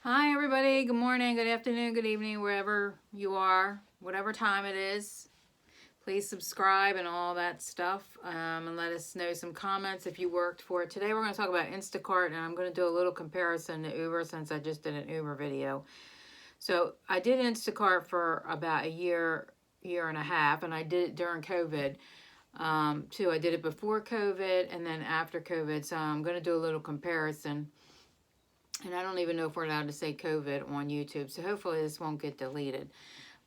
Hi, everybody. Good morning, good afternoon, good evening, wherever you are, whatever time it is. Please subscribe and all that stuff, and let us know some comments if you worked for it. Today, we're going to talk about Instacart, and I'm going to do a little comparison to Uber since I just did an Uber video. So, I did Instacart for about a year and a half, and I did it during COVID. Too, I did it before COVID and then after COVID. So, I'm going to do a little comparison. And I don't even know if we're allowed to say COVID on YouTube, so hopefully this won't get deleted.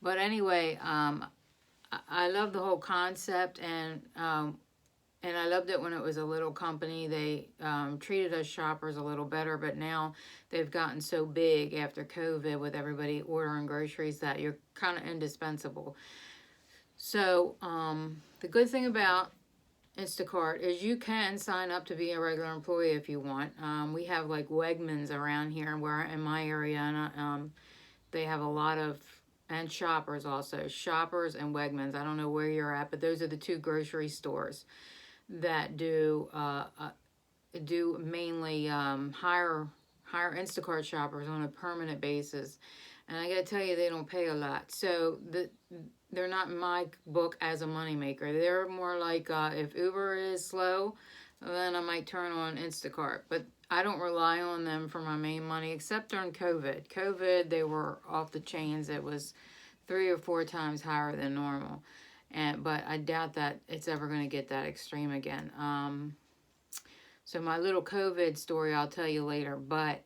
But anyway, I love the whole concept, and I loved it when it was a little company. They treated us shoppers a little better, but now they've gotten so big after COVID with everybody ordering groceries that you're kind of indispensable. So the good thing about Instacart is you can sign up to be a regular employee if you want. We have like Wegmans around here where in my area, and they have a lot of, and Shoppers also, Shoppers and Wegmans. I don't know where you're at, but those are the two grocery stores that do mainly hire Instacart shoppers on a permanent basis. And I gotta tell you, they don't pay a lot. So they're not in my book as a moneymaker. They're more like if Uber is slow, then I might turn on Instacart. But I don't rely on them for my main money, except during COVID. COVID, they were off the chains. It was 3 or 4 times higher than normal. But I doubt that it's ever going to get that extreme again. So my little COVID story I'll tell you later. But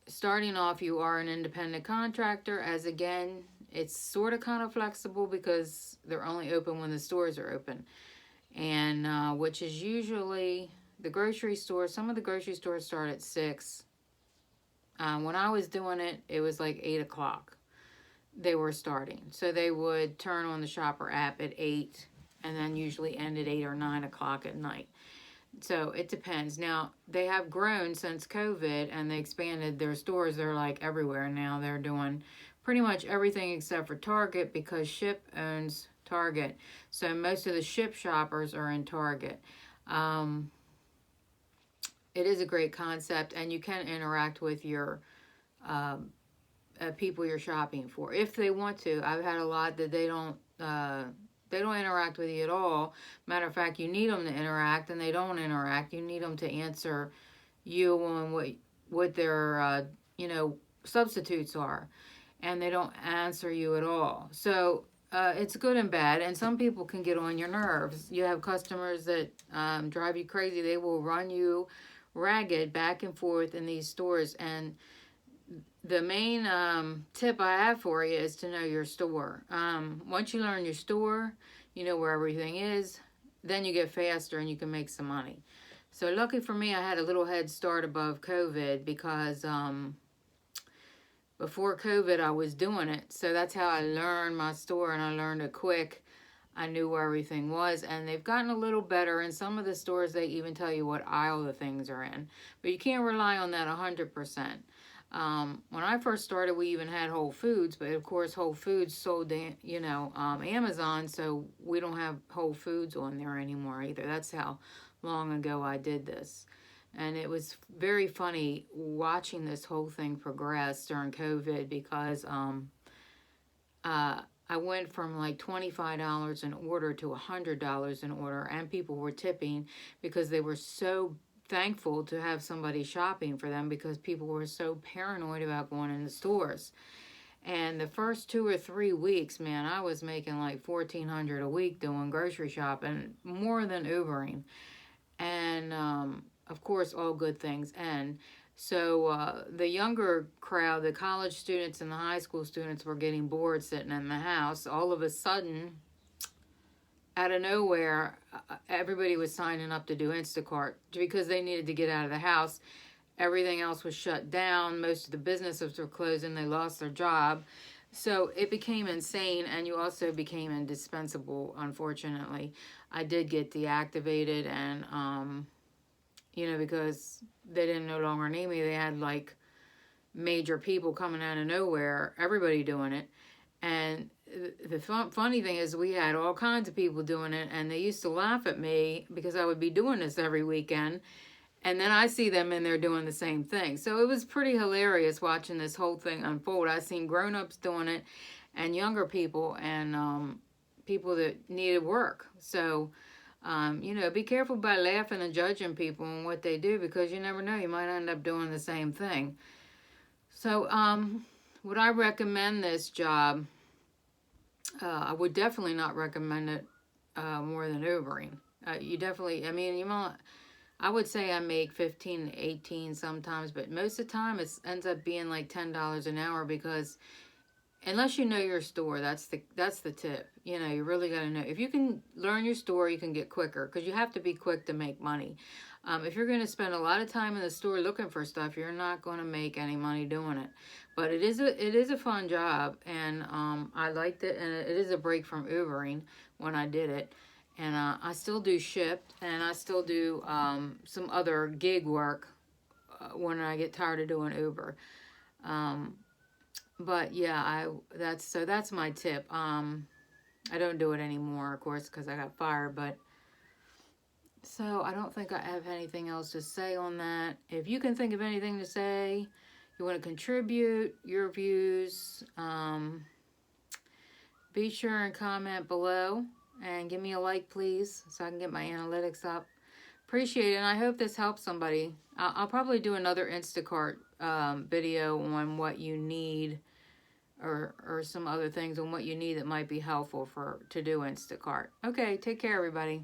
starting off, you are an independent contractor, as again, it's sort of kind of flexible because they're only open when the stores are open. And which is usually the grocery store. Some of the grocery stores start at 6. When I was doing it, it was like 8 o'clock. They were starting. So they would turn on the shopper app at 8 and then usually end at 8 or 9 o'clock at night. So it depends. Now, they have grown since COVID and they expanded their stores. They're like everywhere now. They're doing pretty much everything except for Target because Ship owns Target. So most of the Ship shoppers are in Target. It is a great concept, and you can interact with your people you're shopping for if they want to. I've had a lot that they don't interact with you at all. Matter of fact, you need them to interact, and they don't interact. You need them to answer you on what their substitutes are, and they don't answer you at all. So it's good and bad, and some people can get on your nerves. You have customers that drive you crazy. They will run you ragged back and forth in these stores, and the main tip I have for you is to know your store. Once you learn your store, you know where everything is, then you get faster and you can make some money. So lucky for me, I had a little head start above COVID because before COVID, I was doing it. So that's how I learned my store, and I learned it quick. I knew where everything was, and they've gotten a little better. In some of the stores, they even tell you what aisle the things are in. But you can't rely on that 100%. When I first started, we even had Whole Foods, but of course Whole Foods sold Amazon, so we don't have Whole Foods on there anymore either. That's how long ago I did this. And it was very funny watching this whole thing progress during COVID because I went from like $25 an order to $100 an order, and people were tipping because they were so thankful to have somebody shopping for them because people were so paranoid about going in the stores. And the first 2 or 3 weeks, man, I was making like $1,400 a week doing grocery shopping, more than Ubering. And of course, all good things end. So the younger crowd, the college students and the high school students, were getting bored sitting in the house. All of a sudden, out of nowhere, everybody was signing up to do Instacart because they needed to get out of the house. Everything else was shut down. Most of the businesses were closing. They lost their job. So it became insane, and you also became indispensable, unfortunately. I did get deactivated, and because they didn't no longer need me. They had like major people coming out of nowhere, everybody doing it. And the funny thing is we had all kinds of people doing it, and they used to laugh at me because I would be doing this every weekend. And then I see them and they're doing the same thing. So it was pretty hilarious watching this whole thing unfold. I've seen grown-ups doing it and younger people and people that needed work. So, be careful by laughing and judging people and what they do, because you never know. You might end up doing the same thing. So, would I recommend this job? I would definitely not recommend it more than Ubering. You definitely, I would say I make 15 to 18 sometimes, but most of the time it ends up being like $10 an hour, because unless you know your store, that's the tip. You really got to know. If you can learn your store, you can get quicker, because you have to be quick to make money. If you're going to spend a lot of time in the store looking for stuff, you're not going to make any money doing it. But it is a fun job, and I liked it, and it is a break from Ubering when I did it. And I still do Shipt, and I still do some other gig work when I get tired of doing Uber. But yeah, that's my tip. I don't do it anymore, of course, because I got fired. But so I don't think I have anything else to say on that. If you can think of anything to say, you want to contribute your views, be sure and comment below and give me a like, please, so I can get my analytics up. Appreciate it, and I hope this helps somebody. I'll probably do another Instacart video on what you need, or some other things on what you need that might be helpful to do Instacart. Okay, take care, everybody.